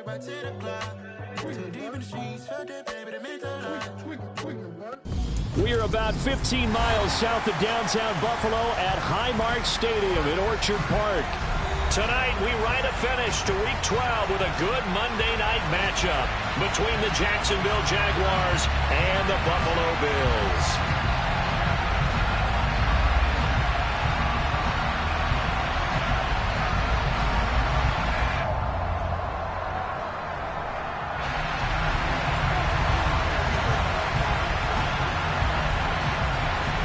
We are about 15 miles south of downtown Buffalo at Highmark Stadium in Orchard Park. Tonight, we ride a finish to Week 12 with a good Monday night matchup between the Jacksonville Jaguars and the Buffalo Bills.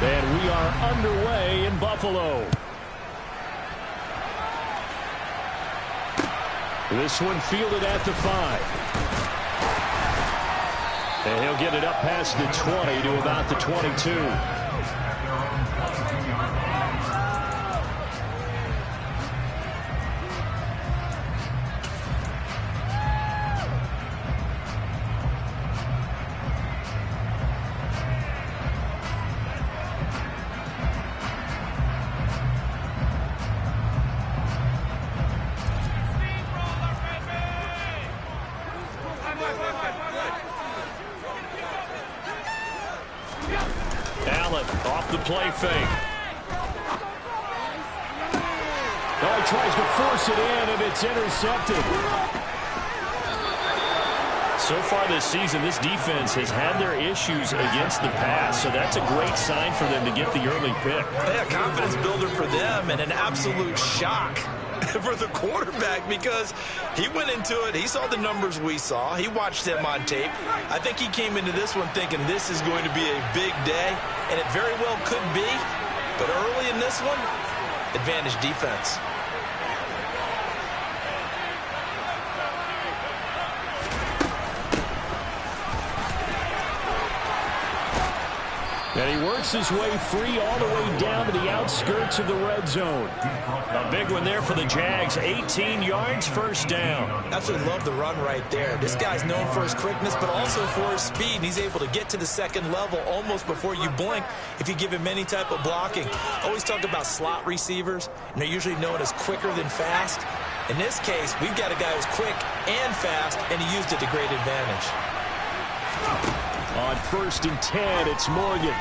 And we are underway in Buffalo. This one fielded at the 5. And he'll get it up past the 20 to about the 22. Off the play fake. Oh, he tries to force it in, and it's intercepted. So far this season, this defense has had their issues against the pass, so that's a great sign for them to get the early pick. Yeah, confidence builder for them and an absolute shock for the quarterback because he went into it. He saw the numbers we saw. He watched them on tape. I think he came into this one thinking this is going to be a big day, and it very well could be. But early in this one, advantage defense. And he works his way free all the way down to the outskirts of the red zone. A big one there for the Jags. 18 yards, first down. Absolutely love the run right there. This guy's known for his quickness, but also for his speed. And he's able to get to the second level almost before you blink if you give him any type of blocking. Always talk about slot receivers, and they're usually known as quicker than fast. In this case, we've got a guy who's quick and fast, and he used it to great advantage. On 1st and 10, it's Morgan.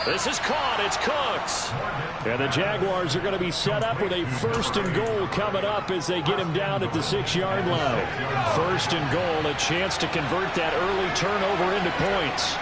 This is caught. It's Cooks. And the Jaguars are going to be set up with a 1st and goal coming up as they get him down at the 6-yard line. 1st and goal, a chance to convert that early turnover into points.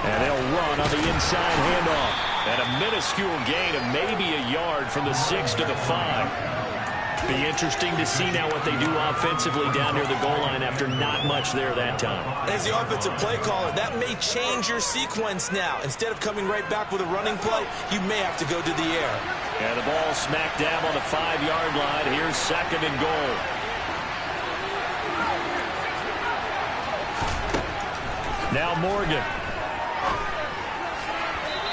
And they'll run on the inside handoff. And a minuscule gain of maybe a yard from the 6 to the 5. Be interesting to see now what they do offensively down near the goal line after not much there that time. As the offensive play caller, that may change your sequence now. Instead of coming right back with a running play, you may have to go to the air. And the ball smack dab on the 5-yard line. Here's 2nd and goal. Now Morgan.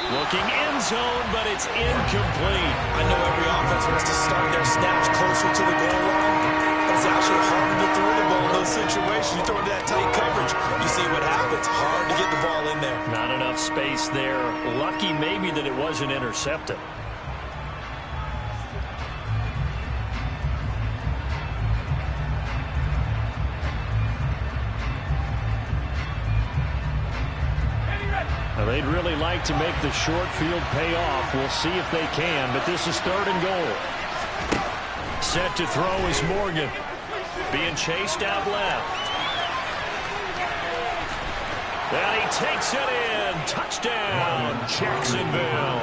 Looking end zone, but it's incomplete. I know every offense wants to start their snaps closer to the goal line, but it's actually hard to throw the ball in those situations. You throw into that tight coverage, you see what happens. Hard to get the ball in there. Not enough space there. Lucky maybe that it wasn't intercepted. They'd really like to make the short field pay off. We'll see if they can, but this is 3rd and goal. Set to throw is Morgan. Being chased out left. And he takes it in. Touchdown, Jacksonville.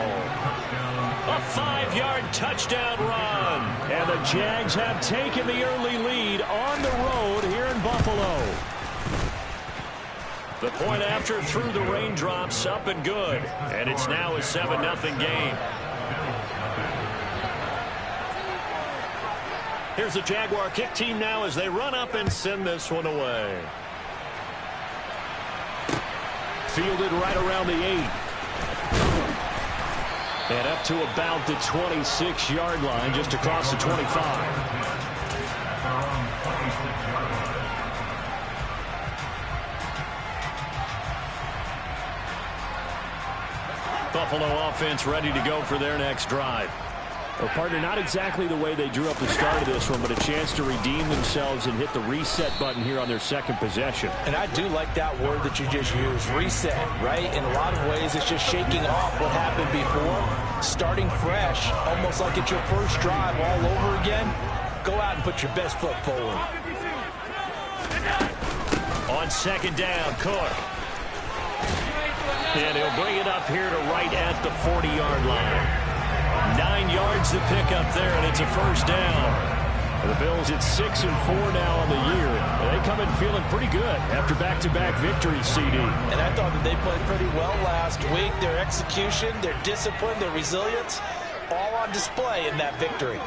A 5-yard touchdown run. And the Jags have taken the early lead on the road here in Buffalo. The point after through the raindrops, up and good. And it's now a 7-0 game. Here's the Jaguar kick team now as they run up and send this one away. Fielded right around the 8. And up to about the 26-yard line, just across the 25. Buffalo offense ready to go for their next drive. Well, partner, not exactly the way they drew up the start of this one, but a chance to redeem themselves and hit the reset button here on their second possession. And I do like that word that you just used, reset, right? In a lot of ways, it's just shaking off what happened before, starting fresh, almost like it's your first drive all over again. Go out and put your best foot forward. On second down, Cook. And he'll bring it up here to right at the 40-yard line. 9 yards to pick up there, and it's a first down. For the Bills, it's 6-4 now on the year. They come in feeling pretty good after back-to-back victories, CD. And I thought that they played pretty well last week. Their execution, their discipline, their resilience, all on display in that victory.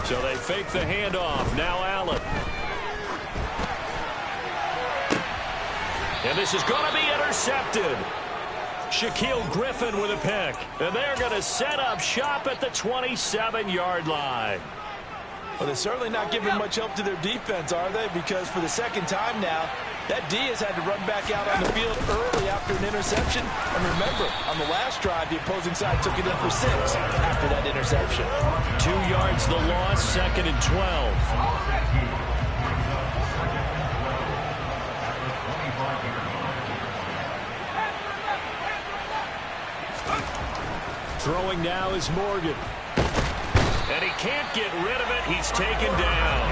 So they fake the handoff. Now Allen. And this is going to be intercepted. Shaquille Griffin with a pick. And they're going to set up shop at the 27-yard line. Well, they're certainly not giving much help to their defense, are they? Because for the second time now, that D has had to run back out on the field early after an interception. And remember, on the last drive, the opposing side took it in for 6 after that interception. 2 yards the loss, 2nd and 12. Throwing now is Morgan. And he can't get rid of it. He's taken down.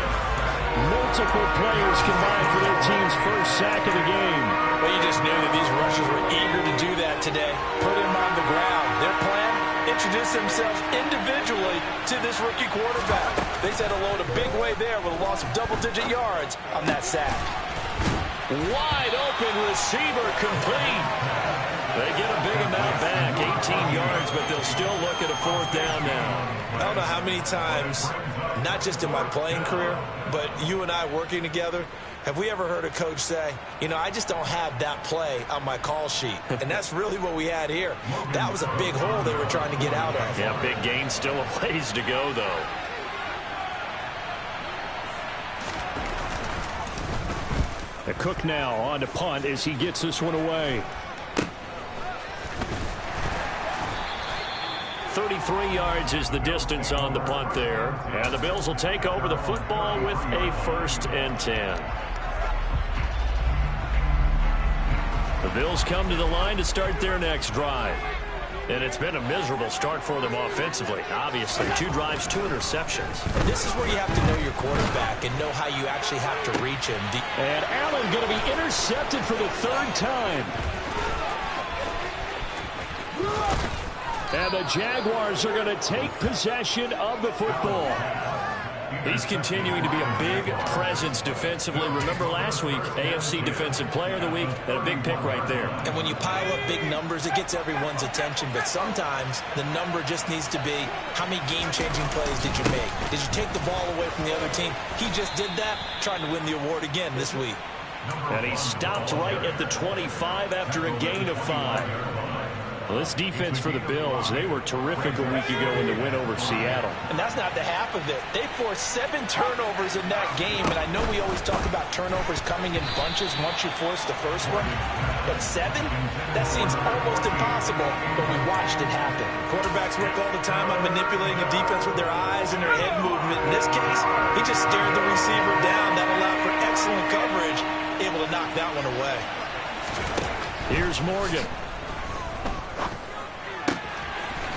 Multiple players combined for their team's first sack of the game. Well, you just knew that these rushers were eager to do that today. Put him on the ground. Their plan, introduce themselves individually to this rookie quarterback. They said hello in a big way there with a loss of double-digit yards on that sack. Wide open receiver complete. They get a big amount back, 18 yards, but they'll still look at a 4th down now. I don't know how many times, not just in my playing career, but you and I working together, have we ever heard a coach say, you know, I just don't have that play on my call sheet. And that's really what we had here. That was a big hole they were trying to get out of. Yeah, big gain, still a ways to go, though. The Cook now on to punt as he gets this one away. 33 yards is the distance on the punt there. And the Bills will take over the football with a 1st and 10. The Bills come to the line to start their next drive. And it's been a miserable start for them offensively. Obviously, 2 drives, 2 interceptions. This is where you have to know your quarterback and know how you actually have to reach him. And Allen going to be intercepted for the 3rd time. And the Jaguars are going to take possession of the football. He's continuing to be a big presence defensively. Remember last week, AFC Defensive Player of the Week, and a big pick right there. And when you pile up big numbers, it gets everyone's attention. But sometimes the number just needs to be, how many game-changing plays did you make? Did you take the ball away from the other team? He just did that, trying to win the award again this week. And he stopped right at the 25 after a gain of 5. Well, this defense for the Bills, they were terrific a week ago in the win over Seattle. And that's not the half of it. They forced 7 turnovers in that game, and I know we always talk about turnovers coming in bunches once you force the first one. But 7? That seems almost impossible, but we watched it happen. Quarterbacks work all the time on manipulating a defense with their eyes and their head movement. In this case, he just stared the receiver down. That allowed for excellent coverage, able to knock that one away. Here's Morgan.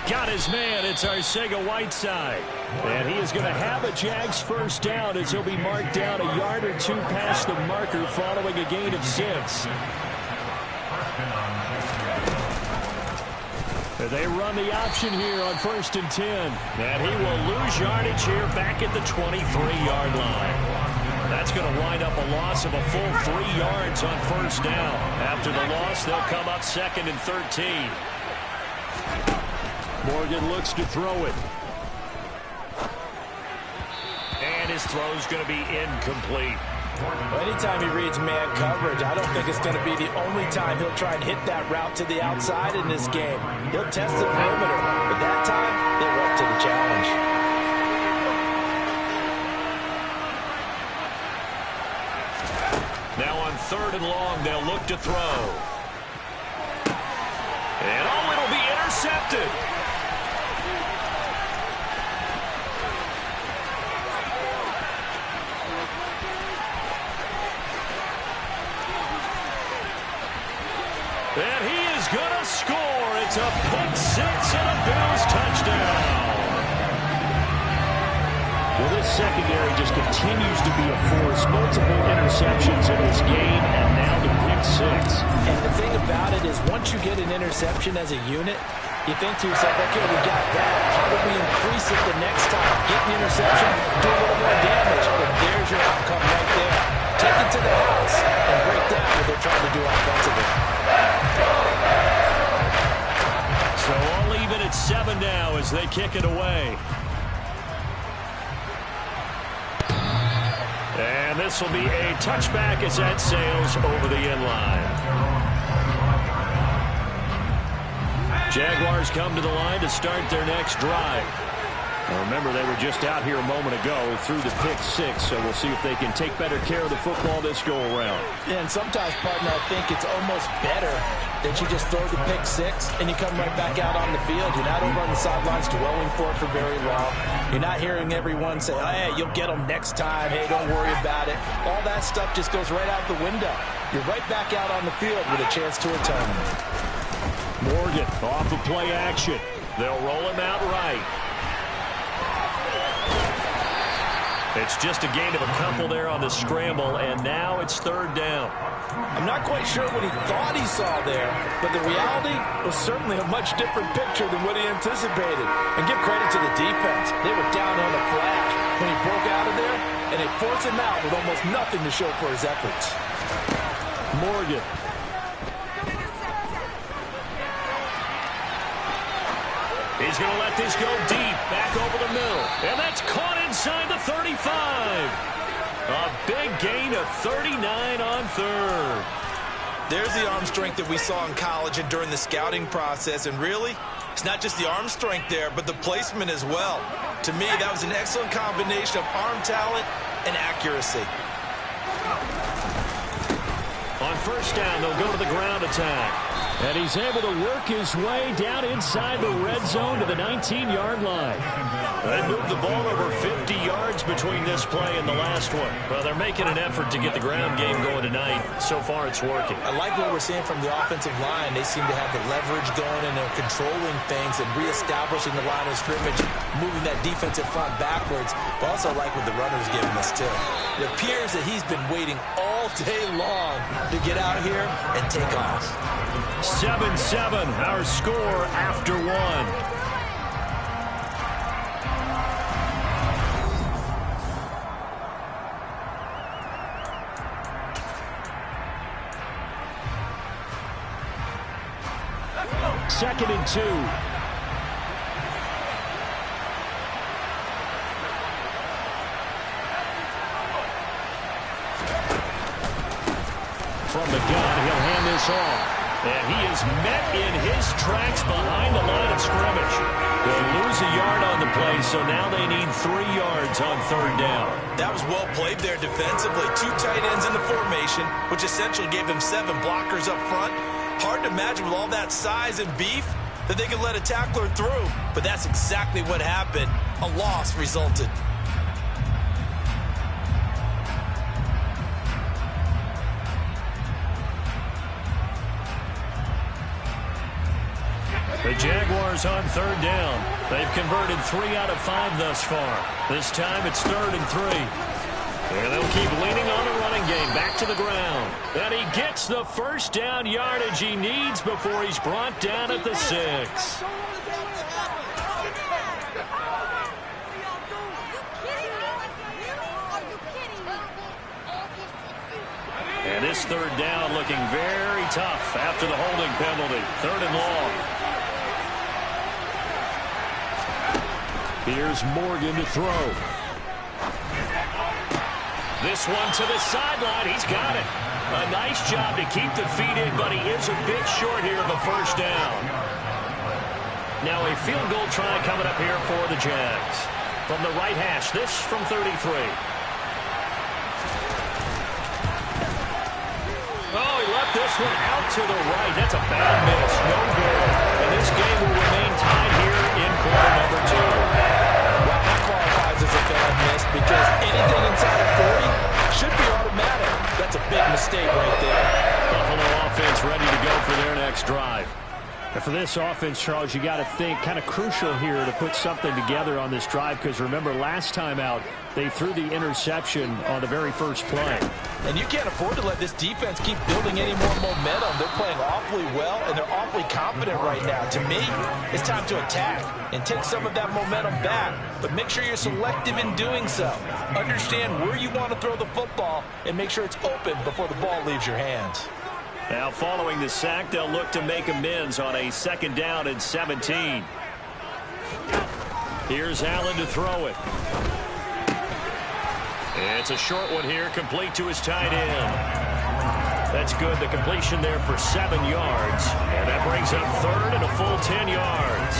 Got his man. It's Arcega-Whiteside. And he is going to have a Jags 1st down as he'll be marked down a yard or 2 past the marker following a gain of 6. They run the option here on 1st and 10. And he will lose yardage here back at the 23-yard line. That's going to wind up a loss of a full 3 yards on 1st down. After the loss, they'll come up 2nd and 13. Morgan looks to throw it. And his throw's going to be incomplete. Well, anytime he reads man coverage, I don't think it's going to be the only time he'll try and hit that route to the outside in this game. He'll test the perimeter, but that time, they were up to the challenge. Now on third and long, they'll look to throw. And it'll be intercepted. And he is going to score. It's a pick six and a Bills touchdown. Well, this secondary just continues to be a force. Multiple interceptions in this game, and now the pick six. And the thing about it is once you get an interception as a unit, you think to yourself, okay, we got that. How do we increase it the next time? Get the interception, do a little more damage. But there's your outcome right there. Take it to the house and break down what they're trying to do offensively. So all even at 7 now as they kick it away. And this will be a touchback as that sails over the end line. Jaguars come to the line to start their next drive. Now remember, they were just out here a moment ago through the pick six, so we'll see if they can take better care of the football this go-around. Yeah, and sometimes, partner, I think it's almost better that you just throw the pick six and you come right back out on the field. You're not over on the sidelines dwelling for it for very long. You're not hearing everyone say, hey, you'll get them next time. Hey, don't worry about it. All that stuff just goes right out the window. You're right back out on the field with a chance to atone. Morgan off of play action. They'll roll him out right. It's just a gain of a couple there on the scramble, and now it's third down. I'm not quite sure what he thought he saw there, but the reality was certainly a much different picture than what he anticipated. And give credit to the defense. They were down on the flash when he broke out of there, and they forced him out with almost nothing to show for his efforts. Morgan. He's going to let this go deep, back over the middle. And that's caught inside the 35. A big gain of 39 on third. There's the arm strength that we saw in college and during the scouting process. And really, it's not just the arm strength there, but the placement as well. To me, that was an excellent combination of arm talent and accuracy. On first down, they'll go to the ground attack. And he's able to work his way down inside the red zone to the 19-yard line. They moved the ball over 50 yards between this play and the last one. Well, they're making an effort to get the ground game going tonight. So far, it's working. I like what we're seeing from the offensive line. They seem to have the leverage going, and they're controlling things and reestablishing the line of scrimmage, moving that defensive front backwards. But also like what the runner's giving us, too. It appears that he's been waiting all day long to get out here and take off. 7-7, our score after one. Second and 2. From the gun, he'll hand this off. And he is met in his tracks behind the line of scrimmage. They lose a yard on the play, so now they need 3 yards on third down. That was well played there defensively. 2 tight ends in the formation, which essentially gave them 7 blockers up front. Hard to imagine with all that size and beef that they could let a tackler through. But that's exactly what happened. A loss resulted. The Jaguars on third down. They've converted 3 out of 5 thus far. This time it's 3rd and 3. And they'll keep leaning on the running game. Back to the ground. And he gets the first down yardage he needs before he's brought down at the 6. And this third down looking very tough after the holding penalty. 3rd and long. Here's Morgan to throw. This one to the sideline. He's got it. A nice job to keep the feet in, but he is a bit short here of a first down. Now a field goal try coming up here for the Jags. From the right hash, this from 33. this one out to the right. That's a bad miss. No good. And this game will remain tied here in quarter number 2. Well, that qualifies as a bad miss because anything inside of 40 should be automatic. That's a big mistake right there. Buffalo offense ready to go for their next drive. And for this offense, Charles, you got to think kind of crucial here to put something together on this drive because remember last time out they threw the interception on the very first play. And you can't afford to let this defense keep building any more momentum. They're playing awfully well and they're awfully confident right now. To me, it's time to attack and take some of that momentum back. But make sure you're selective in doing so. Understand where you want to throw the football and make sure it's open before the ball leaves your hands. Now following the sack, they'll look to make amends on a 2nd down and 17. Here's Allen to throw it. It's a short one here, complete to his tight end. That's good. The completion there for 7 yards. And that brings up 3rd and a full 10 yards.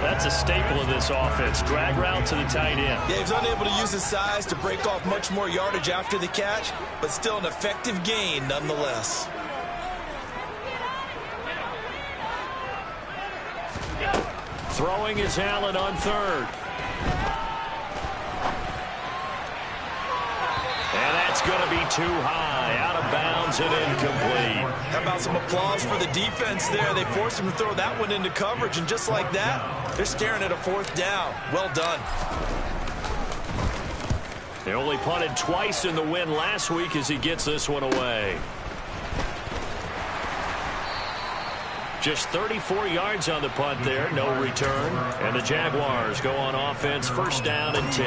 That's a staple of this offense. Drag route to the tight end. Yeah, he's unable to use his size to break off much more yardage after the catch, but still an effective gain nonetheless. Throwing is Allen on 3rd. And that's going to be too high. Out of bounds and incomplete. How about some applause for the defense there? They forced him to throw that one into coverage, and just like that, they're staring at a 4th down. Well done. They only punted twice in the win last week as he gets this one away. Just 34 yards on the punt there, no return. And the Jaguars go on offense, 1st down and 10.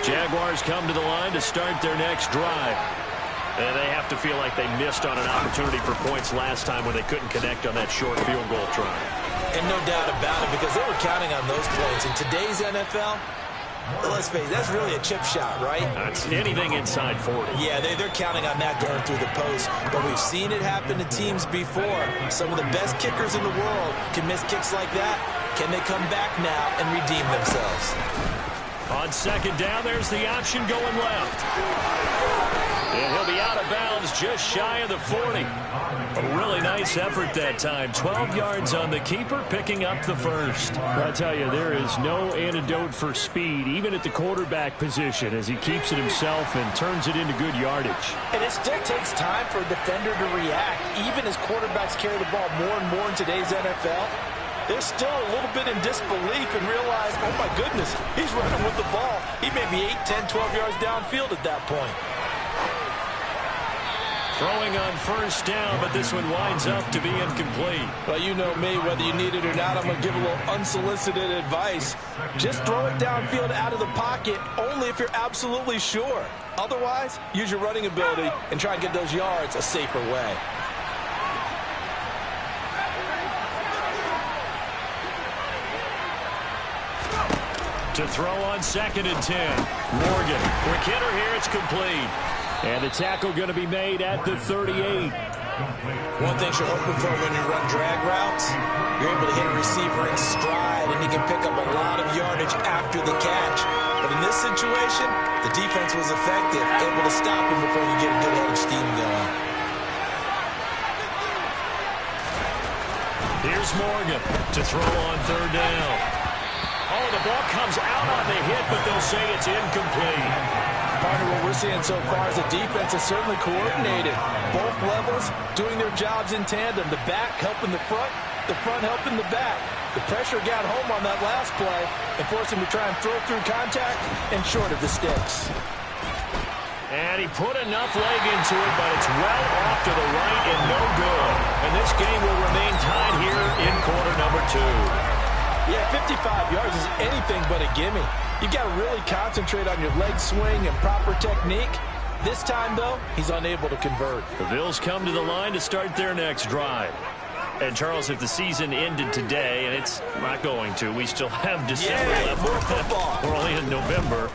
Jaguars come to the line to start their next drive. And they have to feel like they missed on an opportunity for points last time when they couldn't connect on that short field goal try. And no doubt about it, because they were counting on those points. In today's NFL, let's face it, that's really a chip shot, right? That's anything inside 40. Yeah, they're counting on that going through the post. But we've seen it happen to teams before. Some of the best kickers in the world can miss kicks like that. Can they come back now and redeem themselves? On 2nd down, there's the option going left. And he'll be out of bounds just shy of the 40. A really nice effort that time. 12 yards on the keeper, picking up the 1st. I tell you, there is no antidote for speed, even at the quarterback position, as he keeps it himself and turns it into good yardage. And it still takes time for a defender to react. Even as quarterbacks carry the ball more and more in today's NFL, they're still a little bit in disbelief and realize, oh my goodness, he's running with the ball. He may be 8, 10, 12 yards downfield at that point. Throwing on 1st down, but this one winds up to be incomplete. Well, you know me, whether you need it or not, I'm going to give a little unsolicited advice. Just throw it downfield out of the pocket, only if you're absolutely sure. Otherwise, use your running ability and try and get those yards a safer way. To throw on 2nd and 10. Morgan. Quick hitter here. It's complete. And the tackle going to be made at the 38. One thing you're hoping for when you run drag routes, you're able to hit a receiver in stride, and he can pick up a lot of yardage after the catch. But in this situation, the defense was effective, able to stop him before you get a good head of steam going. Here's Morgan to throw on 3rd down. Oh, the ball comes out on the hit, but they'll say it's incomplete. Partner, what we're seeing so far is the defense is certainly coordinated. Both levels doing their jobs in tandem. The back helping the front helping the back. The pressure got home on that last play and forced him to try and throw through contact and short of the sticks. And he put enough leg into it, but it's well off to the right and no good. And this game will remain tied here in quarter number 2. Yeah, 55 yards is anything but a gimme. You got to really concentrate on your leg swing and proper technique. This time, though, he's unable to convert. The Bills come to the line to start their next drive. And, Charles, if the season ended today, and it's not going to, we still have December left. More football. We're only in November.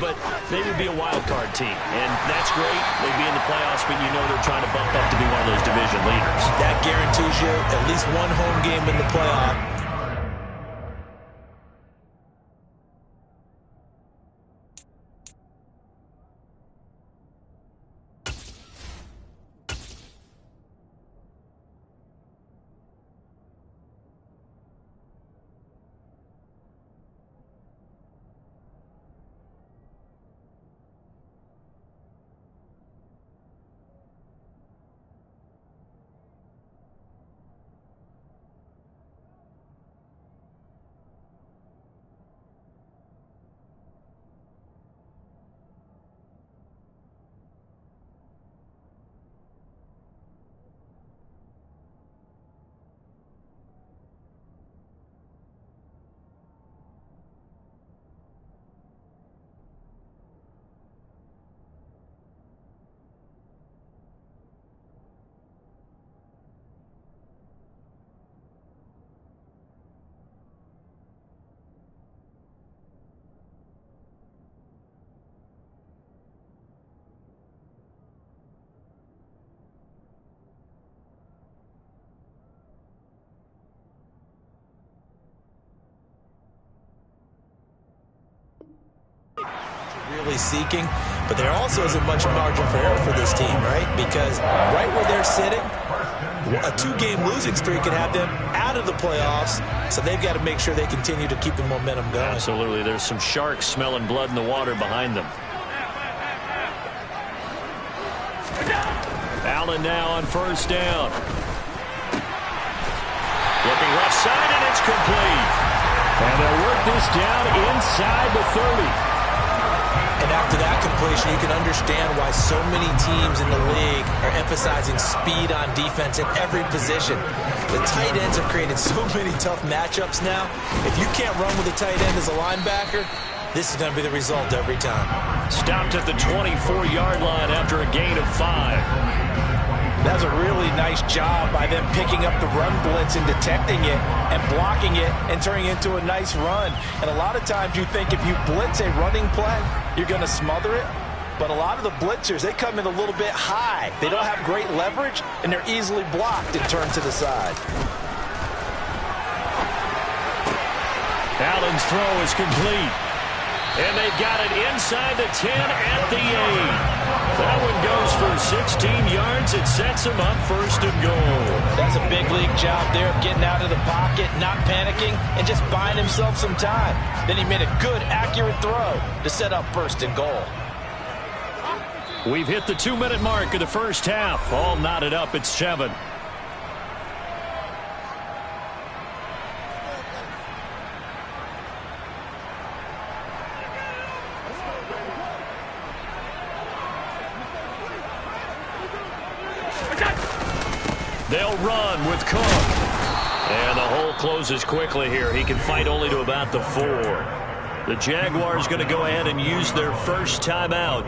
But they would be a wild card team. And that's great. They'd be in the playoffs, but you know they're trying to bump up to be one of those division leaders. That guarantees you at least one home game in the playoff. really seeking, but there also isn't much margin for error for this team, right? Because right where they're sitting, a 2-game losing streak could have them out of the playoffs, so they've got to make sure they continue to keep the momentum going. Absolutely. There's some sharks smelling blood in the water behind them. Allen now on first down. Looking left side, and it's complete. And they'll work this down inside the 30. And after that completion, you can understand why so many teams in the league are emphasizing speed on defense at every position. The tight ends have created so many tough matchups now. If you can't run with a tight end as a linebacker, this is going to be the result every time. Stopped at the 24-yard line after a gain of 5. That's a really nice job by them picking up the run blitz and detecting it and blocking it and turning it into a nice run. And a lot of times you think if you blitz a running play, you're going to smother it. But a lot of the blitzers, they come in a little bit high. They don't have great leverage, and they're easily blocked and turned to the side. Allen's throw is complete. And they've got it inside the 10 at the 8. That one goes for 16 yards. It sets him up first and goal. That's a big league job there of getting out of the pocket, not panicking, and just buying himself some time. Then he made a good, accurate throw to set up first and goal. We've hit the 2-minute mark of the first half. All knotted up at 7. They'll run with Cook. And the hole closes quickly here. He can fight only to about the 4. The Jaguars going to go ahead and use their first timeout.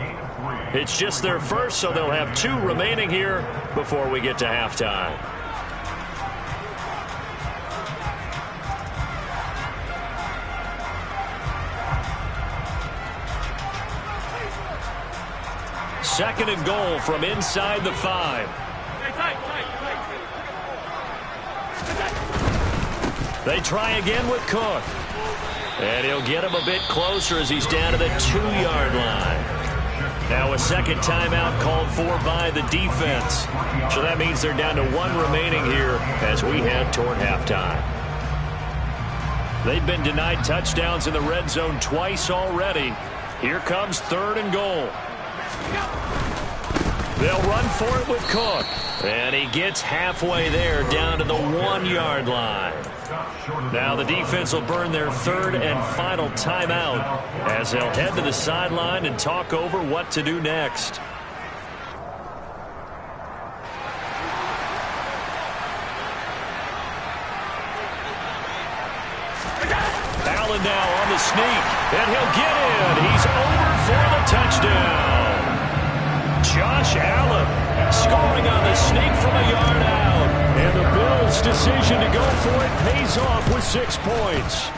It's just their first, so they'll have 2 remaining here before we get to halftime. Second and goal from inside the 5. They try again with Cook. And he'll get him a bit closer as he's down to the 2-yard line. Now a second timeout called for by the defense. So that means they're down to 1 remaining here as we head toward halftime. They've been denied touchdowns in the red zone twice already. Here comes 3rd and goal. They'll run for it with Cook. And he gets halfway there down to the 1-yard line. Now the defense will burn their 3rd and final timeout as they'll head to the sideline and talk over what to do next. Allen now on the sneak, and he'll get in. He's over for the touchdown. Josh Allen scoring on the sneak from a yard out. And the Bills' decision to go for it pays off with 6 points.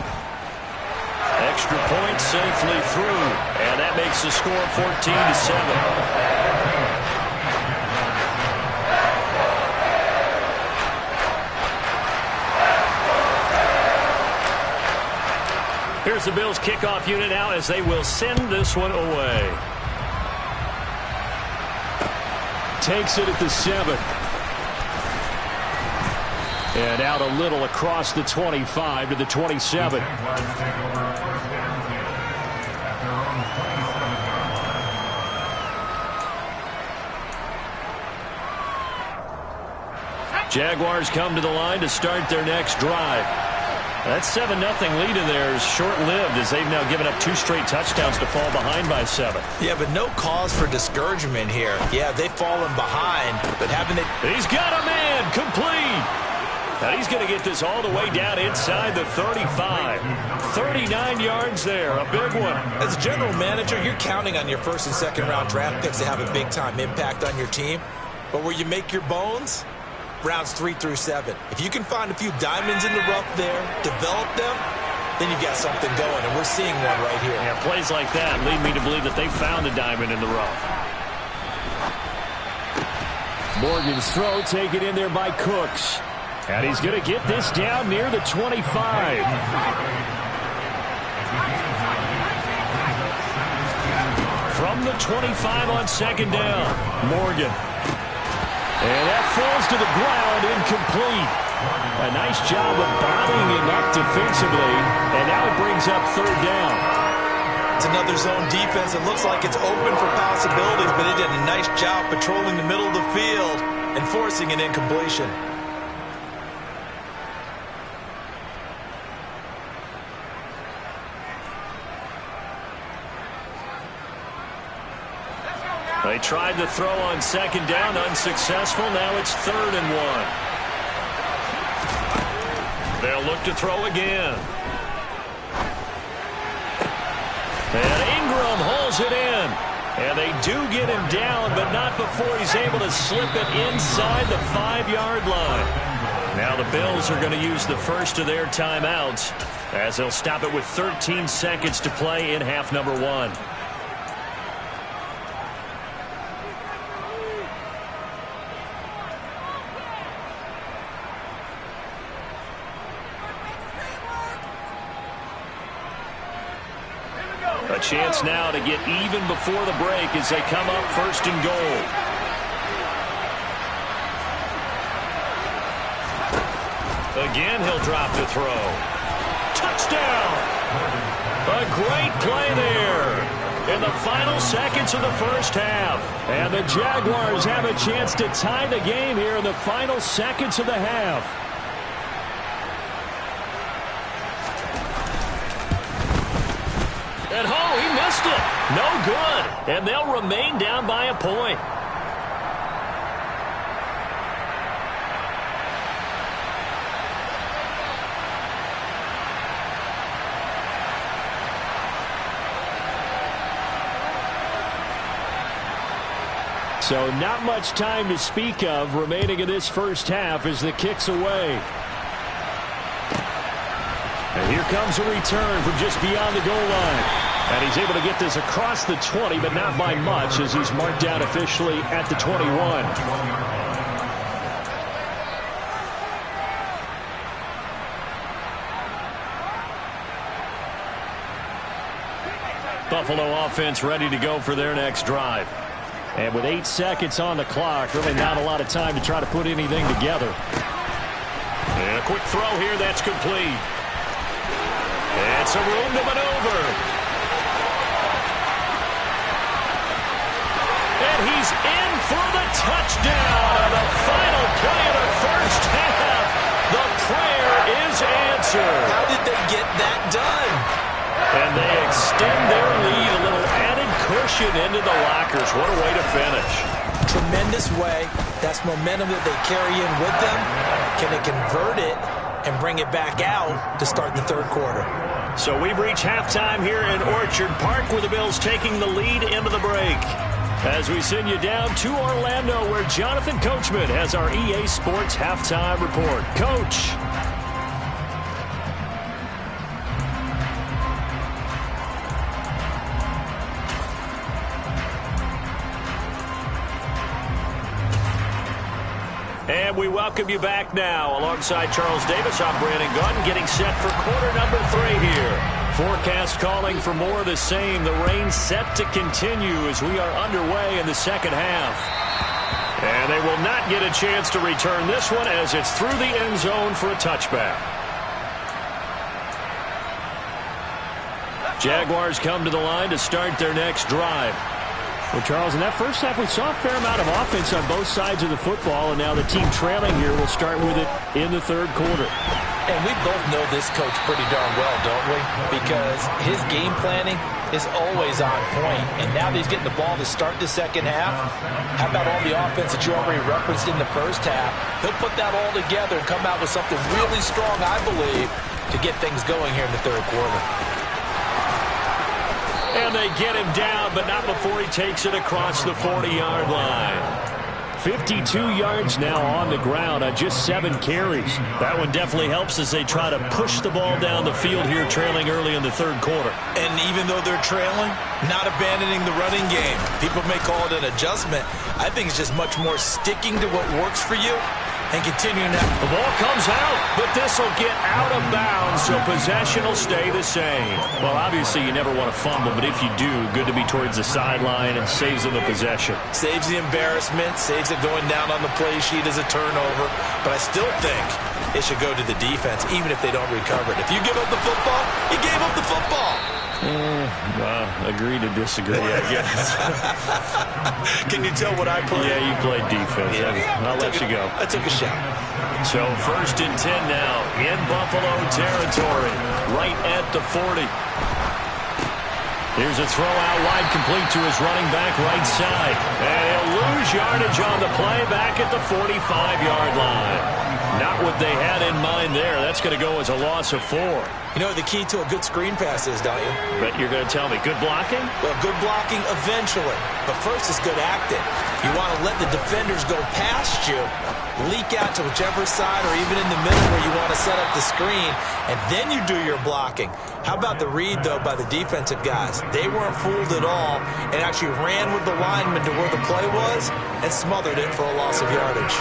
Extra point safely through, and that makes the score 14-7. Here's the Bills' kickoff unit now as they will send this one away. Takes it at the 7. And out a little across the 25 to the 27. Jaguars come to the line to start their next drive. That 7-0 lead in there is short-lived as they've now given up 2 straight touchdowns to fall behind by 7. Yeah, but no cause for discouragement here. Yeah, they've fallen behind, but haven't they? He's got a man complete. Now he's going to get this all the way down inside the 35. 39 yards there, a big one. As a general manager, you're counting on your 1st and 2nd round draft picks to have a big-time impact on your team. But where you make your bones, rounds 3 through 7. If you can find a few diamonds in the rough there, develop them, then you've got something going, and we're seeing one right here. Yeah, plays like that lead me to believe that they found a diamond in the rough. Morgan's throw taken in there by Cooks. And he's going to get this down near the 25. from the 25 on second down. Morgan. And that falls to the ground, incomplete. A nice job of bodying him up defensively, and now it brings up third down. It's another zone defense. It looks like it's open for possibilities, but it did a nice job patrolling the middle of the field and forcing an incompletion. They tried to throw on second down, unsuccessful. Now it's 3rd and 1. They'll look to throw again. And Ingram holds it in. And they do get him down, but not before he's able to slip it inside the 5-yard line. Now the Bills are going to use the first of their timeouts as they'll stop it with 13 seconds to play in half number 1. A chance now to get even before the break as they come up 1st and goal. Again, he'll drop the throw. Touchdown! A great play there in the final seconds of the first half. And the Jaguars have a chance to tie the game here in the final seconds of the half. And he missed it. No good. And they'll remain down by a point. So not much time to speak of remaining in this first half as the kick's away. And here comes a return from just beyond the goal line. And he's able to get this across the 20, but not by much as he's marked down officially at the 21. Buffalo offense ready to go for their next drive. And with 8 seconds on the clock, really not a lot of time to try to put anything together. And a quick throw here, that's complete. And some room to maneuver. And he's in for the touchdown on the final play of the first half. The prayer is answered. How did they get that done? And they extend their lead, a little added cushion into the lockers. What a way to finish. Tremendous way. That's momentum that they carry in with them. Can they convert it and bring it back out to start the third quarter? So we've reached halftime here in Orchard Park with the Bills taking the lead into the break. As we send you down to Orlando where Jonathan Coachman has our EA Sports halftime report. Coach. And we welcome you back now. Alongside Charles Davis, I'm Brandon Gunn, getting set for quarter number 3 here. Forecast calling for more of the same. The rain set to continue as we are underway in the second half. And they will not get a chance to return this one as it's through the end zone for a touchback. Jaguars come to the line to start their next drive. Well, Charles, in that first half, we saw a fair amount of offense on both sides of the football, and now the team trailing here will start with it in the third quarter. And we both know this coach pretty darn well, don't we? Because his game planning is always on point. And now that he's getting the ball to start the second half, how about all the offense that you already referenced in the first half? He'll put that all together and come out with something really strong, I believe, to get things going here in the third quarter. And they get him down, but not before he takes it across the 40-yard line. 52 yards now on the ground on just 7 carries. That one definitely helps as they try to push the ball down the field here, trailing early in the third quarter. And even though they're trailing, not abandoning the running game. People may call it an adjustment. I think it's just much more sticking to what works for you and continuing that. The ball comes out, but this will get out of bounds, so possession will stay the same. Well, obviously you never want to fumble, but if you do, good to be towards the sideline and saves them the possession. Saves the embarrassment, saves it going down on the play sheet as a turnover, but I still think it should go to the defense, even if they don't recover it. If you give up the football, you gave up the football. Agree to disagree, I guess. Can you tell what I played? Yeah, you played defense. Yeah. I'll let you go. I took a shot. So 1st and 10 now in Buffalo territory, right at the 40. Here's a throw out wide, complete to his running back right side. And he'll lose yardage on the play back at the 45-yard line. Not what they had in mind there. That's going to go as a loss of 4. You know the key to a good screen pass is, don't you? But you're going to tell me, good blocking? Well, good blocking eventually. But first is good acting. You want to let the defenders go past you, leak out to whichever side or even in the middle where you want to set up the screen, and then you do your blocking. How about the read, though, by the defensive guys? They weren't fooled at all and actually ran with the lineman to where the play was and smothered it for a loss of yardage.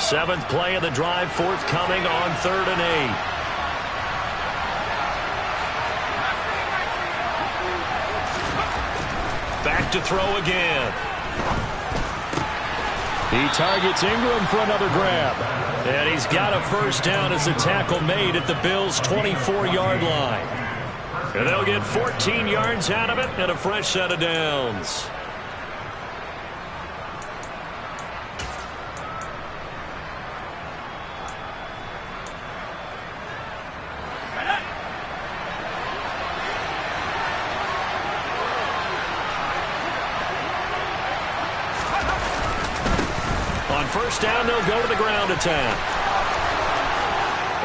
Seventh play of the drive forthcoming on 3rd and 8. Back to throw again. He targets Ingram for another grab. And he's got a first down as the tackle made at the Bills' 24-yard line. And they'll get 14 yards out of it and a fresh set of downs. First down, they'll go to the ground attack.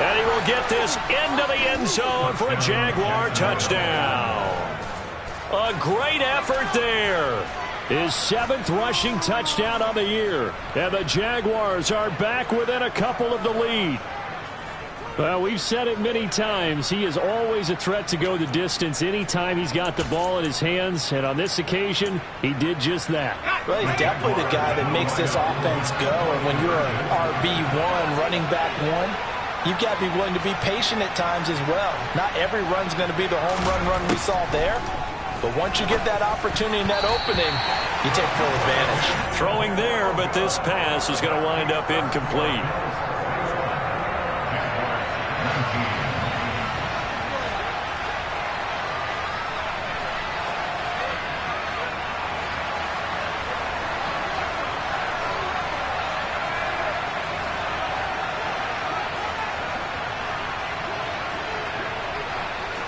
And he will get this into the end zone for a Jaguar touchdown. A great effort there. His 7th rushing touchdown on the year. And the Jaguars are back within a couple of the lead. Well, we've said it many times. He is always a threat to go the distance anytime he's got the ball in his hands. And on this occasion, he did just that. Well, he's definitely the guy that makes this offense go. And when you're an RB1, running back 1, you've got to be willing to be patient at times as well. Not every run's going to be the home run we saw there. But once you get that opportunity and that opening, you take full advantage. Throwing there, but this pass is going to wind up incomplete.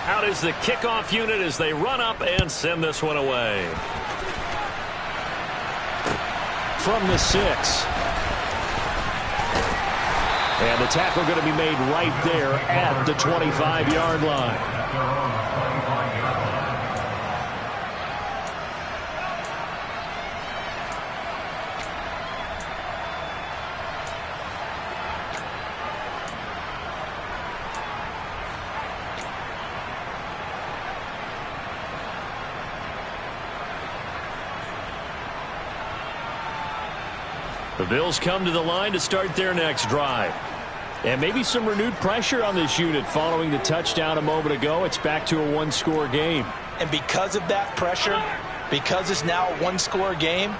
Out is the kickoff unit as they run up and send this one away. From the 6. And the tackle going to be made right there at the 25-yard line. The Bills come to the line to start their next drive. And maybe some renewed pressure on this unit following the touchdown a moment ago. It's back to a one-score game. And because of that pressure, because it's now a one-score game,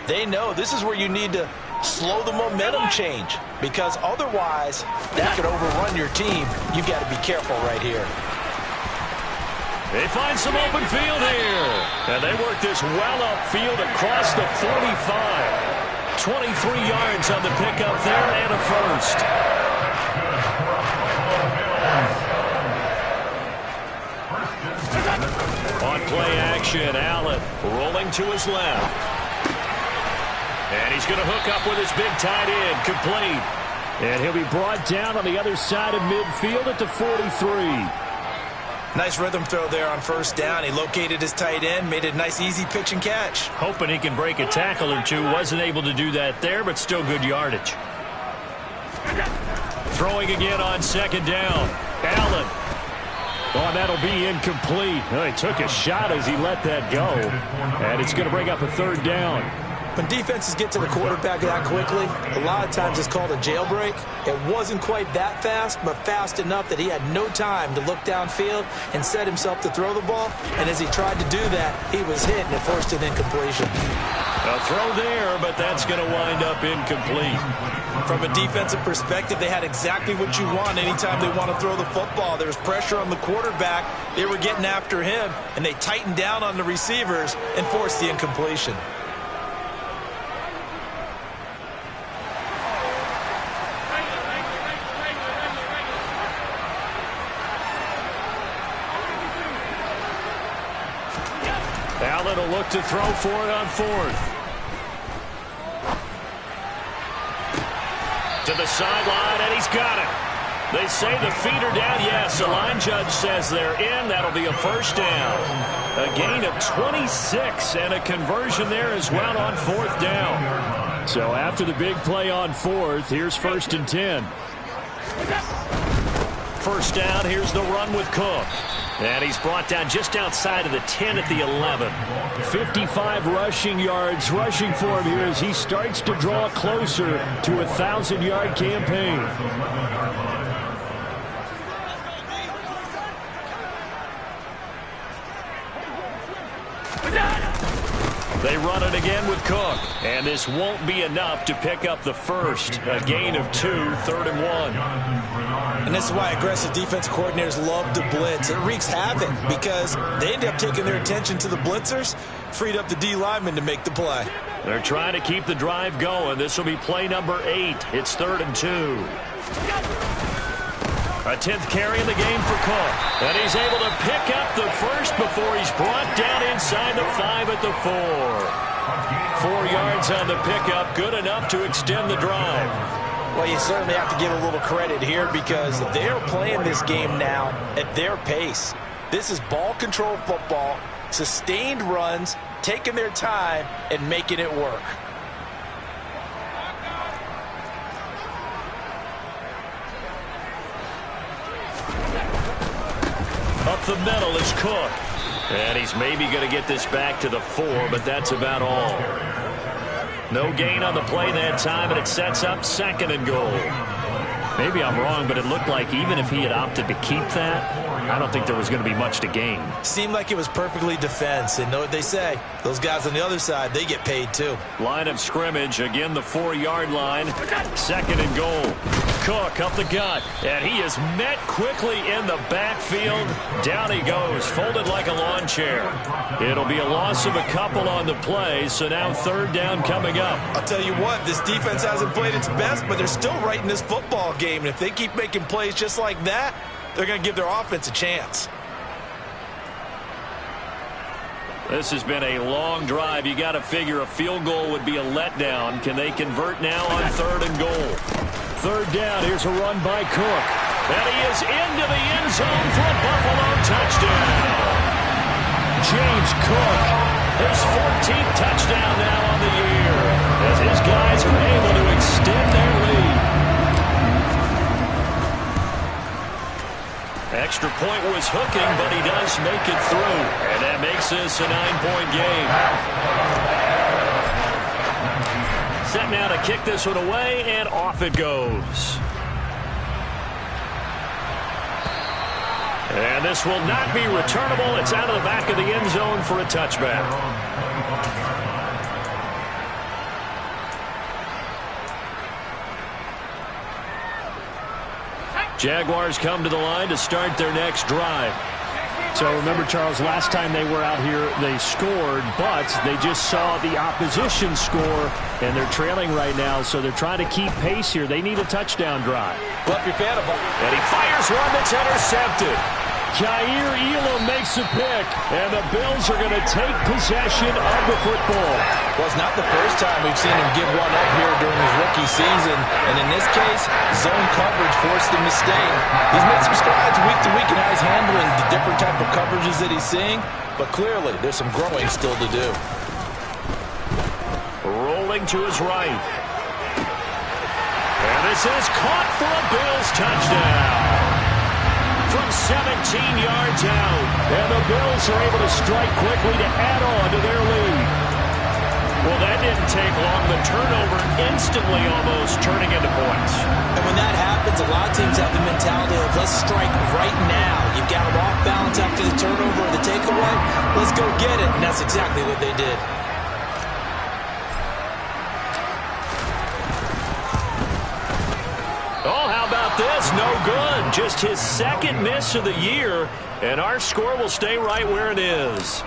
they know this is where you need to slow the momentum change. Because otherwise, that could overrun your team. You've got to be careful right here. They find some open field here. And they work this well upfield across the 45. 23 yards on the pickup there and a first. On play action, Allen rolling to his left. And he's going to hook up with his big tight end, complete. And he'll be brought down on the other side of midfield at the 43. Nice rhythm throw there on first down. He located his tight end, made it a nice, easy pitch and catch. Hoping he can break a tackle or two. Wasn't able to do that there, but still good yardage. Throwing again on second down. Allen. Oh, that'll be incomplete. Oh, he took a shot as he let that go. And it's going to bring up a third down. When defenses get to the quarterback that quickly, a lot of times it's called a jailbreak. It wasn't quite that fast, but fast enough that he had no time to look downfield and set himself to throw the ball. And as he tried to do that, he was hit and it forced an incompletion. A throw there, but that's going to wind up incomplete. From a defensive perspective, they had exactly what you want anytime they want to throw the football. There was pressure on the quarterback. They were getting after him, and they tightened down on the receivers and forced the incompletion. Allen will look to throw for it on fourth. To the sideline, and he's got it. They say the feet are down. Yes, the line judge says they're in. That'll be a first down. A gain of 26 and a conversion there as well on fourth down. So after the big play on fourth, here's first and 10. First down, here's the run with Cook. And he's brought down just outside of the 10 at the 11. 55 rushing yards rushing for him here as he starts to draw closer to a 1,000-yard campaign. They run it again with Cook. And this won't be enough to pick up the first. A gain of 2, 3rd and 1. And this is why aggressive defense coordinators love to blitz. It wreaks havoc because they end up taking their attention to the blitzers, freed up the D lineman to make the play. They're trying to keep the drive going. This will be play number 8. It's 3rd and 2. A 10th carry in the game for Cook. And he's able to pick up the first before he's brought down inside the 5 at the 4. 4 yards on the pickup, good enough to extend the drive. Well, you certainly have to give a little credit here because they're playing this game now at their pace. This is ball control football, sustained runs, taking their time, and making it work. Up the middle is Cook. And he's maybe going to get this back to the 4, but that's about all. No gain on the play that time, and it sets up 2nd and goal. Maybe I'm wrong, but it looked like even if he had opted to keep that, I don't think there was going to be much to gain. Seemed like it was perfectly defense, and know what they say. Those guys on the other side, they get paid too. Line of scrimmage, again the 4-yard line. 2nd and goal. Cook up the gut, and he is met quickly in the backfield. Down he goes, folded like a lawn chair. It'll be a loss of a couple on the play, so now 3rd down coming up. I'll tell you what, this defense hasn't played its best, but they're still right in this football game. And if they keep making plays just like that, they're going to give their offense a chance. This has been a long drive. You got to figure a field goal would be a letdown. Can they convert now on 3rd and goal? 3rd down. Here's a run by Cook. And he is into the end zone for a Buffalo touchdown. James Cook, his 14th touchdown now on the year, as his guys are able to extend their lead. Extra point was hooking, but he does make it through. And that makes this a 9-point game. Set now to kick this one away, and off it goes. And this will not be returnable. It's out of the back of the end zone for a touchback. Jaguars come to the line to start their next drive. So remember, Charles, last time they were out here, they scored, but they just saw the opposition score, and they're trailing right now, so they're trying to keep pace here. They need a touchdown drive. Well, if you're a fan of them. And he fires one that's intercepted. Kaiir Elam makes a pick, and the Bills are going to take possession of the football. Well, it's not the first time we've seen him give one up here during his rookie season, and in this case, zone coverage forced the mistake. He's made some strides week to week in how he's handling the different type of coverages that he's seeing, but clearly there's some growing still to do. Rolling to his right. And this is caught for a Bills touchdown. From 17 yards out. And the Bills are able to strike quickly to add on to their lead. Well, that didn't take long. The turnover instantly almost turning into points. And when that happens, a lot of teams have the mentality of let's strike right now. You've got them off balance after the turnover or the takeaway. Let's go get it. And that's exactly what they did. Oh, how about this? No good. Just his second miss of the year, and our score will stay right where it is.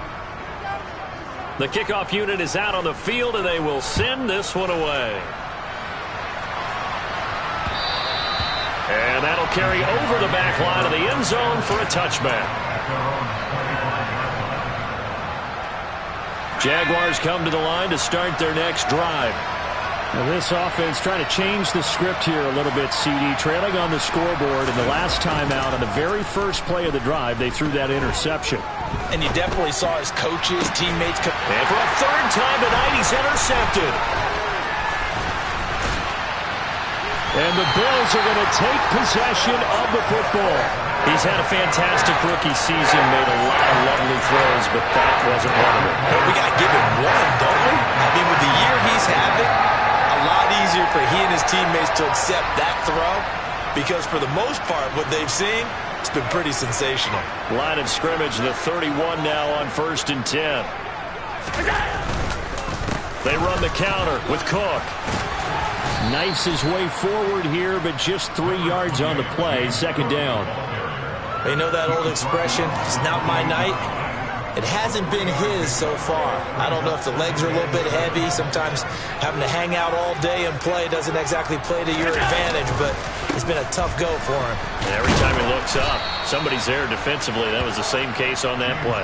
The kickoff unit is out on the field, and they will send this one away. And that'll carry over the back line of the end zone for a touchback. Jaguars come to the line to start their next drive. Well, this offense trying to change the script here a little bit, CD. Trailing on the scoreboard, and the last time out on the very first play of the drive, they threw that interception. And you definitely saw his coaches, teammates. And for a third time tonight, he's intercepted. And the Bills are going to take possession of the football. He's had a fantastic rookie season, made a lot of lovely throws, but that wasn't one of them. But we got to give him one, don't we? I mean, with the year he's having, a lot easier for he and his teammates to accept that throw, because for the most part, what they've seen, it's been pretty sensational. Line of scrimmage, the 31 now on 1st and 10. They run the counter with Cook. Knifes his way forward here, but just 3 yards on the play. Second down. You know that old expression, it's not my night? It hasn't been his so far. I don't know if the legs are a little bit heavy. Sometimes having to hang out all day and play doesn't exactly play to your advantage, but it's been a tough go for him. And every time he looks up, somebody's there defensively. That was the same case on that play.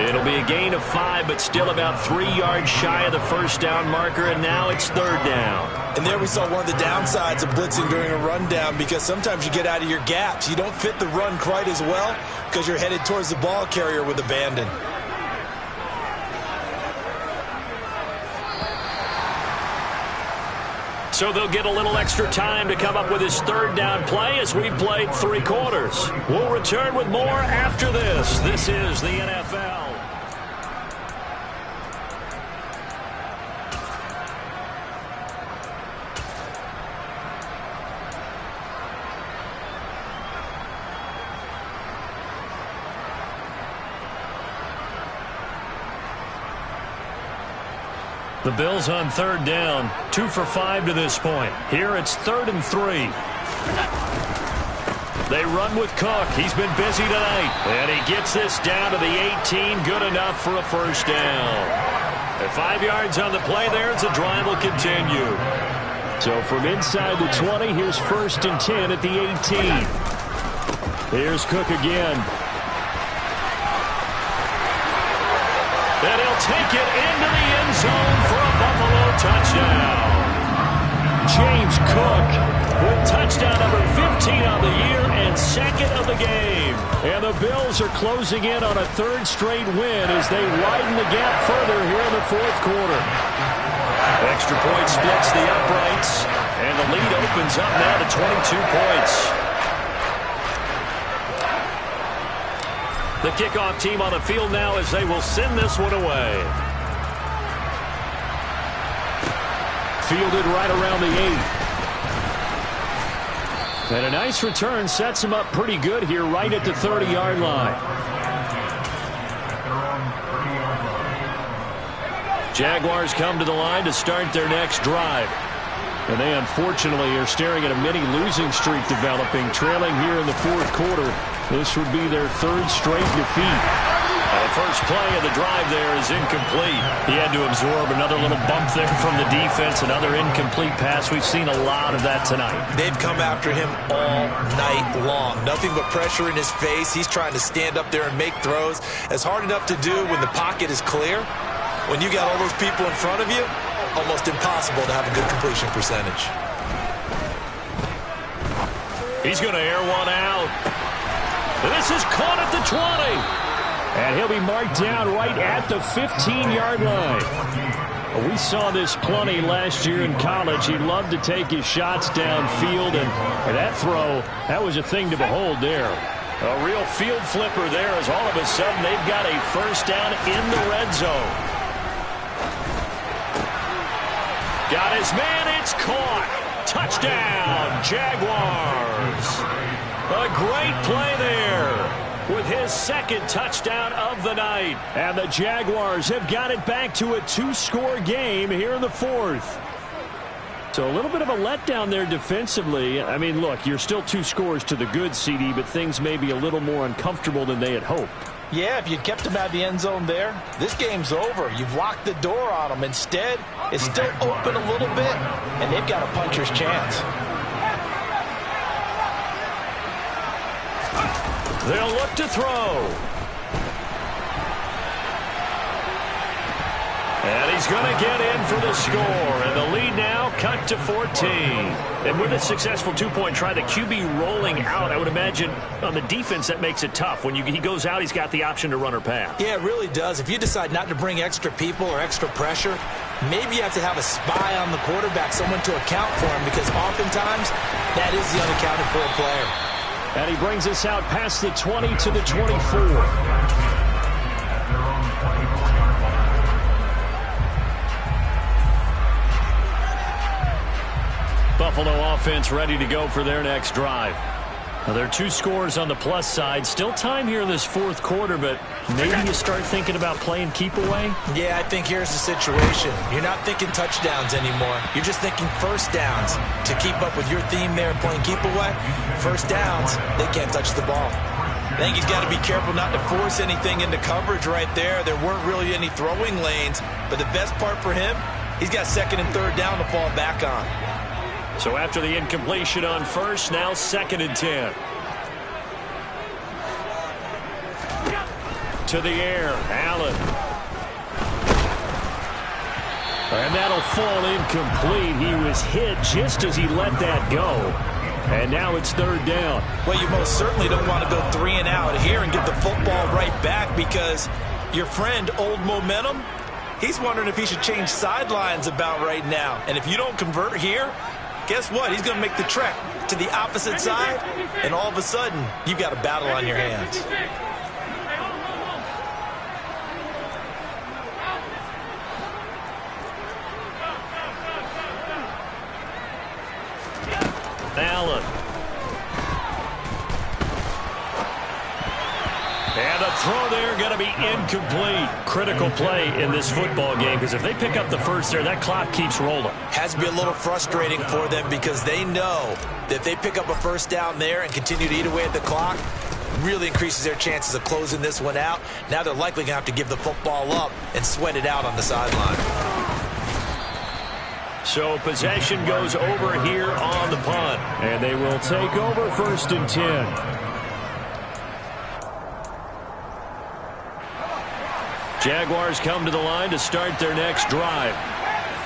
It'll be a gain of 5, but still about 3 yards shy of the first down marker, and now it's third down. And there we saw one of the downsides of blitzing during a rundown, because sometimes you get out of your gaps. You don't fit the run quite as well because you're headed towards the ball carrier with abandon. So they'll get a little extra time to come up with his third down play as we've played 3 quarters. We'll return with more after this. This is the NFL. The Bills on third down, 2 for 5 to this point. Here it's 3rd and 3. They run with Cook. He's been busy tonight. And he gets this down to the 18. Good enough for a first down. At 5 yards on the play there, the drive will continue. So from inside the 20, here's 1st and 10 at the 18. Here's Cook again. And he'll take it into the end zone for a Buffalo touchdown. James Cook with touchdown number 15 on the year and 2nd of the game. And the Bills are closing in on a 3rd straight win as they widen the gap further here in the 4th quarter. Extra point splits the uprights, and the lead opens up now to 22 points. The kickoff team on the field now as they will send this one away. Fielded right around the 8. And a nice return sets him up pretty good here right at the 30-yard line. Jaguars come to the line to start their next drive. And they unfortunately are staring at a mini losing streak developing, trailing here in the 4th quarter. This would be their 3rd straight defeat. The first play of the drive there is incomplete. He had to absorb another little bump there from the defense, another incomplete pass. We've seen a lot of that tonight. They've come after him all night long. Nothing but pressure in his face. He's trying to stand up there and make throws. It's hard enough to do when the pocket is clear. When you got all those people in front of you, almost impossible to have a good completion percentage. He's going to air one out. This is caught at the 20. And he'll be marked down right at the 15-yard line. We saw this plenty last year in college. He loved to take his shots downfield, and that throw, that was a thing to behold there. A real field flipper there as all of a sudden they've got a first down in the red zone. Got his man, it's caught. Touchdown, Jaguars. A great play there with his second touchdown of the night. And the Jaguars have got it back to a 2-score game here in the fourth. So a little bit of a letdown there defensively. I mean, look, you're still 2 scores to the good, CD, but things may be a little more uncomfortable than they had hoped. Yeah, if you'd kept him out of the end zone there, this game's over. You've locked the door on him. Instead, it's still open a little bit, and they've got a puncher's chance. They'll look to throw. And he's going to get in for the score. And the lead now cut to 14. And with a successful 2-point try, the QB rolling out, I would imagine on the defense that makes it tough. When he goes out, he's got the option to run or pass. Yeah, it really does. If you decide not to bring extra people or extra pressure, maybe you have to have a spy on the quarterback, someone to account for him, because oftentimes that is the unaccounted for player. And he brings us out past the 20 to the 24. Buffalo offense ready to go for their next drive. Now, there are 2 scores on the plus side. Still time here in this fourth quarter, but maybe you start thinking about playing keep away? Yeah, I think here's the situation. You're not thinking touchdowns anymore. You're just thinking first downs. To keep up with your theme there playing keep away, first downs, they can't touch the ball. I think he's got to be careful not to force anything into coverage right there. There weren't really any throwing lanes, but the best part for him, he's got second and third down to fall back on. So after the incompletion on first, now 2nd and 10. To the air, Allen. And that'll fall incomplete. He was hit just as he let that go. And now it's 3rd down. Well, you most certainly don't want to go 3 and out here and get the football right back, because your friend, Old Momentum, he's wondering if he should change sidelines about right now. And if you don't convert here, guess what? He's going to make the trek to the opposite side, and all of a sudden, you've got a battle on your hands. Allen. And the throw there going to be incomplete. Critical play in this football game, because if they pick up the first there, that clock keeps rolling. Has to be a little frustrating for them, because they know that if they pick up a first down there and continue to eat away at the clock, really increases their chances of closing this one out. Now they're likely going to have to give the football up and sweat it out on the sideline. So possession goes over here on the punt. And they will take over 1st and 10. Jaguars come to the line to start their next drive.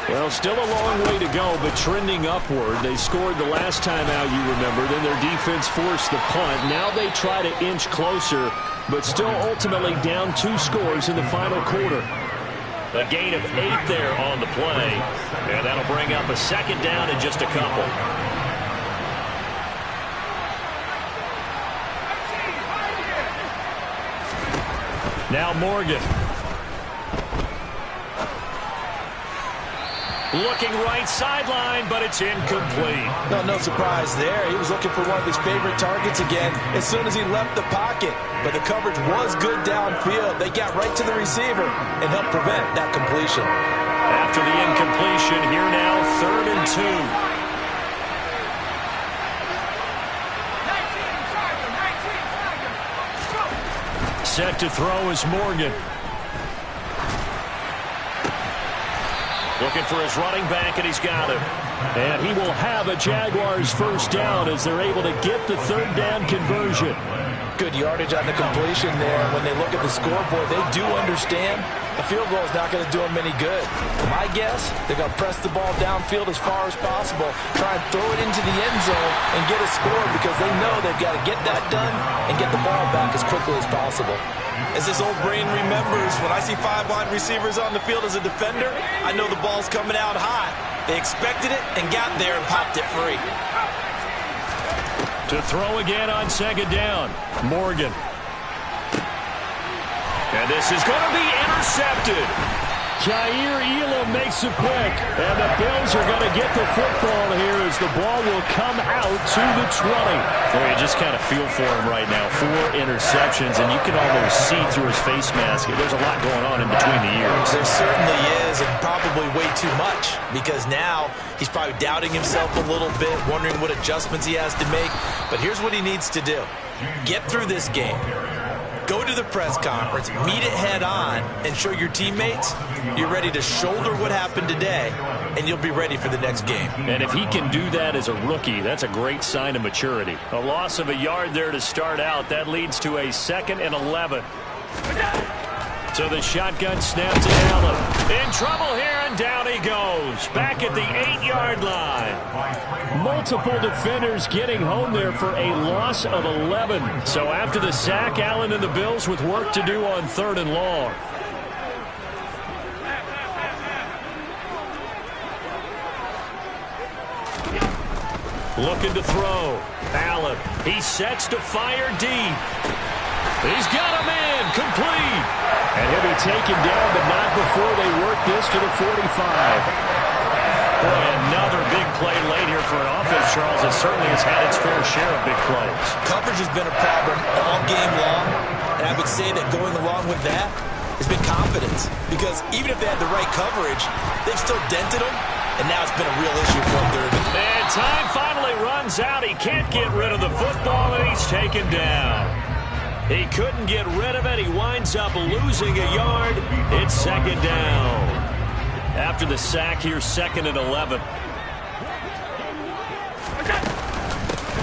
Well, still a long way to go, but trending upward. They scored the last time out, you remember. Then their defense forced the punt. Now they try to inch closer, but still ultimately down 2 scores in the final quarter. A gain of 8 there on the play. And that'll bring up a 2nd down and just a couple. Now Morgan. Looking right sideline, but it's incomplete. No surprise there. He was looking for one of his favorite targets again as soon as he left the pocket. But the coverage was good downfield. They got right to the receiver and helped prevent that completion. After the incompletion, here now 3rd and 2. Set to throw is Morgan. Looking for his running back, and he's got him. And he will have a Jaguars first down as they're able to get the third down conversion. Good yardage on the completion there. When they look at the scoreboard, they do understand a field goal is not going to do them any good. My guess, they're going to press the ball downfield as far as possible, try and throw it into the end zone and get a score because they know they've got to get that done and get the ball back as quickly as possible. As this old brain remembers, when I see 5 wide receivers on the field as a defender, I know the ball's coming out high. They expected it and got there and popped it free. To throw again on second down, Morgan. And this is going to be intercepted. Jair Elam makes a pick, and the Bills are going to get the football here as the ball will come out to the 20. Boy, you just kind of feel for him right now. 4 interceptions, and you can almost see through his face mask. There's a lot going on in between the ears. There certainly is, and probably way too much, because now he's probably doubting himself a little bit, wondering what adjustments he has to make. But here's what he needs to do. Get through this game. Go to the press conference, meet it head on, and show your teammates you're ready to shoulder what happened today, and you'll be ready for the next game. And if he can do that as a rookie, that's a great sign of maturity. A loss of a yard there to start out. That leads to a 2nd and 11. So the shotgun snap to Allen. In trouble here, and down he goes. Back at the 8-yard line. Multiple defenders getting home there for a loss of 11. So after the sack, Allen and the Bills with work to do on 3rd and long. Looking to throw. Allen. He sets to fire deep. He's got him in. Complete. And he'll be taken down, but not before they work this to the 45. Boy, another big play late here for an offense, Charles. It certainly has had its fair share of big plays. Coverage has been a problem all game long, and I would say that going along with that has been confidence. Because even if they had the right coverage, they've still dented them, and now it's been a real issue for them. And time finally runs out. He can't get rid of the football, and he's taken down. He couldn't get rid of it. He winds up losing a yard. It's 2nd down. After the sack here, 2nd and 11.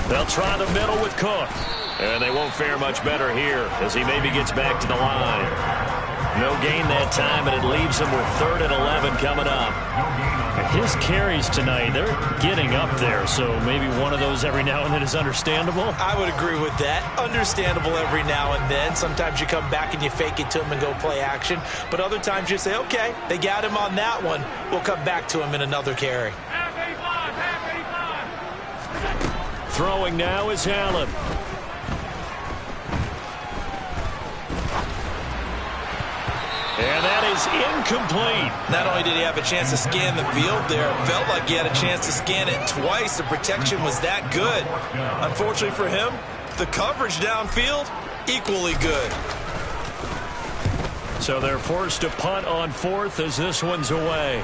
They'll try the middle with Cook. And they won't fare much better here as he maybe gets back to the line. No gain that time, and it leaves him with 3rd and 11 coming up. His carries tonight, they're getting up there, so maybe one of those every now and then is understandable. I would agree with that. Understandable every now and then. Sometimes you come back and you fake it to him and go play action. But other times you say, okay, they got him on that one. We'll come back to him in another carry. Throwing now is Allen. And that is incomplete. Not only did he have a chance to scan the field there, it felt like he had a chance to scan it twice. The protection was that good. Unfortunately for him, the coverage downfield, equally good. So they're forced to punt on 4th as this one's away.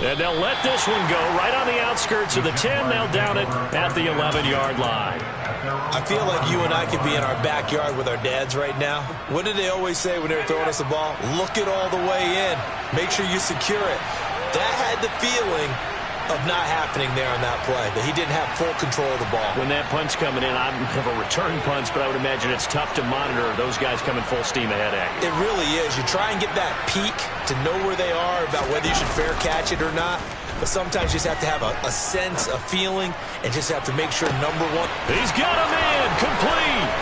And they'll let this one go right on the outskirts of the 10. They'll down it at the 11-yard line. I feel like you and I could be in our backyard with our dads right now. What did they always say when they were throwing us the ball? Look it all the way in. Make sure you secure it. That had the feeling of not happening there on that play, that he didn't have full control of the ball. When that punt's coming in, I have a return punch, but I would imagine it's tough to monitor those guys coming full steam ahead at you. It really is. You try and get that peek to know where they are, about whether you should fair catch it or not. But sometimes you just have to have a sense, a feeling, and just have to make sure, number one. He's got him in. Complete.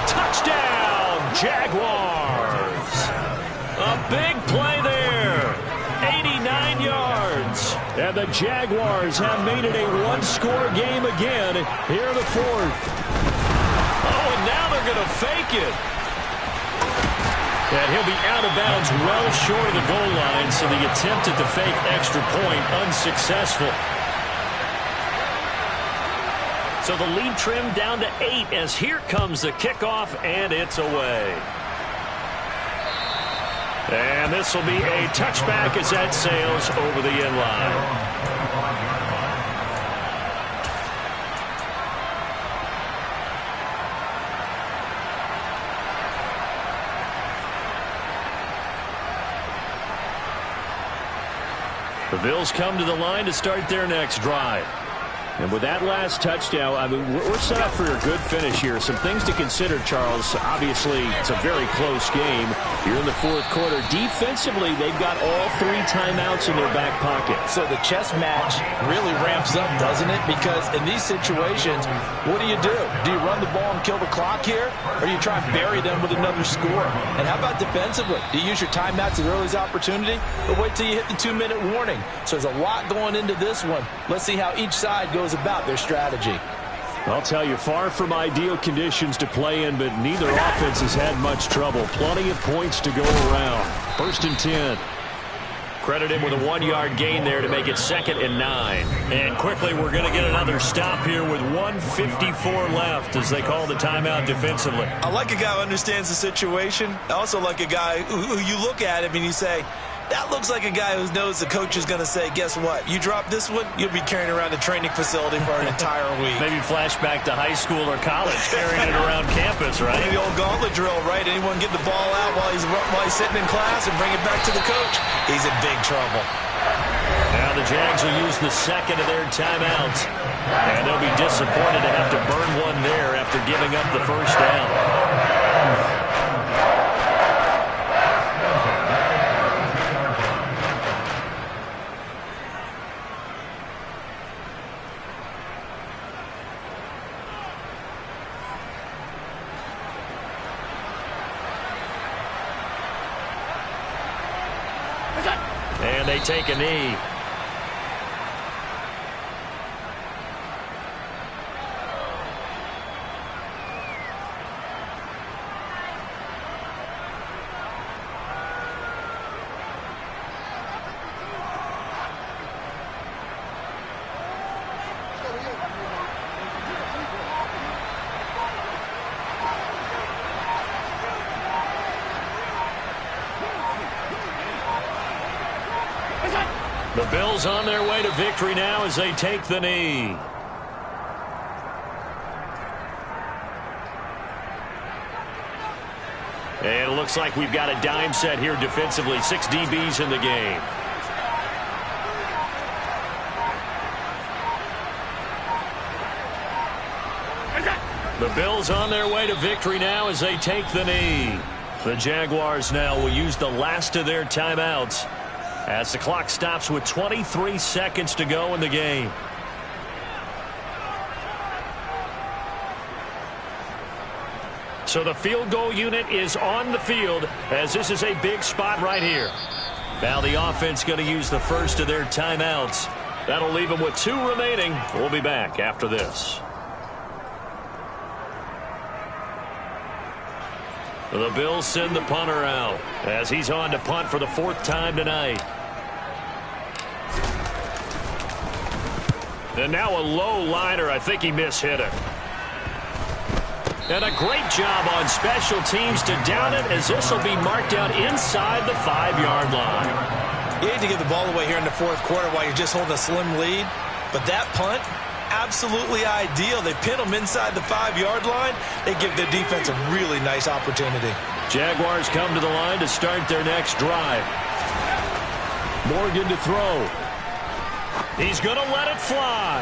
Touchdown, Jaguars. A big play there. 89 yards. And the Jaguars have made it a one-score game again here in the 4th. Oh, and now they're going to fake it. And he'll be out of bounds well short of the goal line, so the attempt at the fake extra point unsuccessful. So the lead trimmed down to 8 as here comes the kickoff, and it's away. And this will be a touchback as that sails over the end line. The Bills come to the line to start their next drive. And with that last touchdown, I mean, we're set up for a good finish here. Some things to consider, Charles. Obviously, it's a very close game. Here in the fourth quarter, defensively, they've got all 3 timeouts in their back pocket. So the chess match really ramps up, doesn't it? Because in these situations, what do? Do you run the ball and kill the clock here? Or do you try and bury them with another score? And how about defensively? Do you use your timeouts as early as opportunity? Or wait till you hit the 2-minute warning? So there's a lot going into this one. Let's see how each side goes about their strategy. I'll tell you, far from ideal conditions to play in, but neither offense has had much trouble. Plenty of points to go around. 1st and 10. Credit him with a 1-yard gain there to make it 2nd and 9. And quickly, we're going to get another stop here with 1:54 left as they call the timeout defensively. I like a guy who understands the situation. I also like a guy who you look at him and you say, that looks like a guy who knows the coach is going to say, guess what? You drop this one, you'll be carrying around the training facility for an entire week. Maybe flashback to high school or college, carrying it around campus, right? The old gauntlet drill, right? Anyone get the ball out while he's sitting in class and bring it back to the coach? He's in big trouble. Now the Jags will use the 2nd of their timeouts. And they'll be disappointed to have to burn one there after giving up the 1st down. And they take a knee. The Bills on their way to victory now as they take the knee. And it looks like we've got a dime set here defensively. 6 DBs in the game. The Bills on their way to victory now as they take the knee. The Jaguars now will use the last of their timeouts as the clock stops with 23 seconds to go in the game. So the field goal unit is on the field as this is a big spot right here. Now the offense going to use the 1st of their timeouts. That'll leave them with 2 remaining. We'll be back after this. The Bills send the punter out as he's on to punt for the 4th time tonight. And now a low liner. I think he mishit it. And a great job on special teams to down it as this will be marked out inside the 5-yard line. You hate to give the ball away here in the 4th quarter while you're just holding a slim lead. But that punt, absolutely ideal. They pin them inside the 5-yard line. They give their defense a really nice opportunity. Jaguars come to the line to start their next drive. Morgan to throw. He's going to let it fly.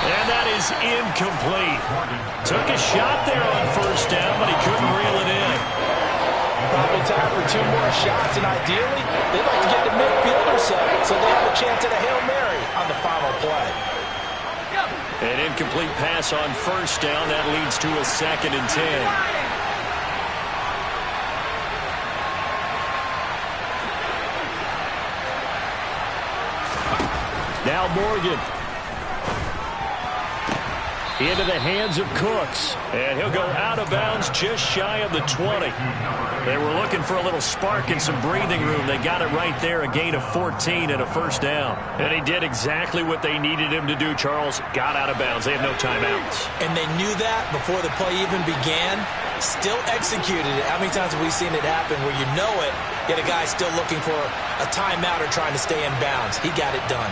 And that is incomplete. Took a shot there on 1st down, but he couldn't reel it in. Probably time for 2 more shots, and ideally, they'd like to get the midfield or so they have a chance at a Hail Mary on the final play. An incomplete pass on 1st down. That leads to a 2nd and 10. Now Morgan. Into the hands of Cooks. And he'll go out of bounds just shy of the 20. They were looking for a little spark and some breathing room. They got it right there, a gain of 14 and a 1st down. And he did exactly what they needed him to do, Charles. Got out of bounds. They have no timeouts. And they knew that before the play even began. Still executed it. How many times have we seen it happen where you know it, yet a guy still looking for a timeout or trying to stay in bounds? He got it done.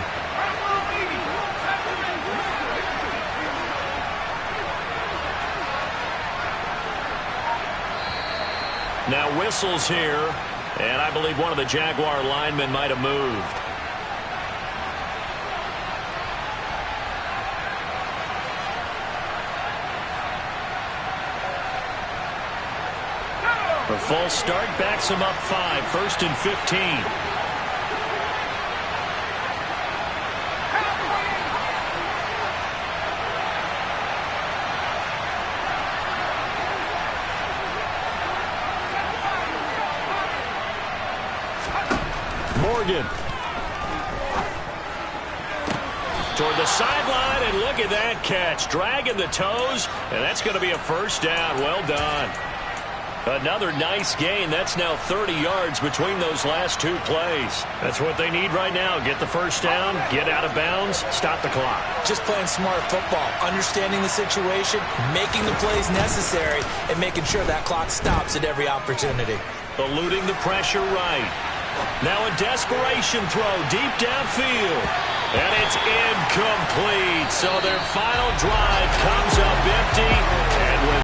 Now whistles here And I believe one of the Jaguar linemen might have moved. A false start backs him up 5, 1st and 15. Morgan. Toward the sideline, and look at that catch. Dragging the toes, and that's going to be a first down. Well done. Another nice gain. That's now 30 yards between those last 2 plays. That's what they need right now. Get the first down, get out of bounds, stop the clock. Just playing smart football, understanding the situation, making the plays necessary, and making sure that clock stops at every opportunity. Eluding the pressure right. Now a desperation throw deep downfield. And it's incomplete. So their final drive comes up empty.